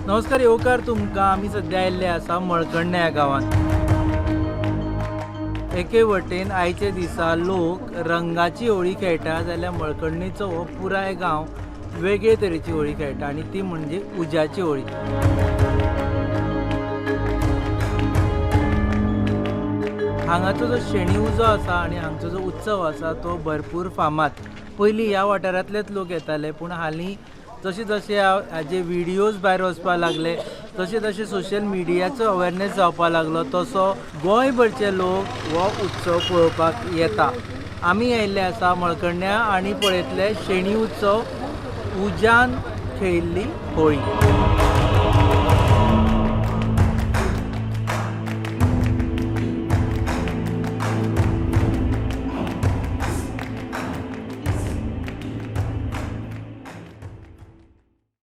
नमस्कार येवकार तुमकां. आमी सद्या आयिल्ले आसा मळकर्णे ह्या गांवांत. एके वटेन आयचे दिसा लोक रंगाची होळी खेळटा जाल्यार मळकर्णेचो हो पुराय गांव वेगळे तरेची होळी खेळटा आनी ती म्हणजे उज्याची होळी. हांगाचो जो शेणी उजो आसा आनी हांगचो जो उत्सव आसा तो भरपूर फामाद. पयलीं ह्या वाठारांतलेच लोक येताले, पूण हालीं जशे जशे हाजे व्हिडियोज भायर वचपाक लागले, तशे तशे सोशल मिडियाचो अवेरनेस जावपाक लागलो, तसो गोंयभरचे लोक हो उत्सव पळोवपाक येता. आमी आयिल्ले आसा मळकर्ण्या आनी पळयतले शेणी उत्सव, उज्यान खेळिल्ली होळी.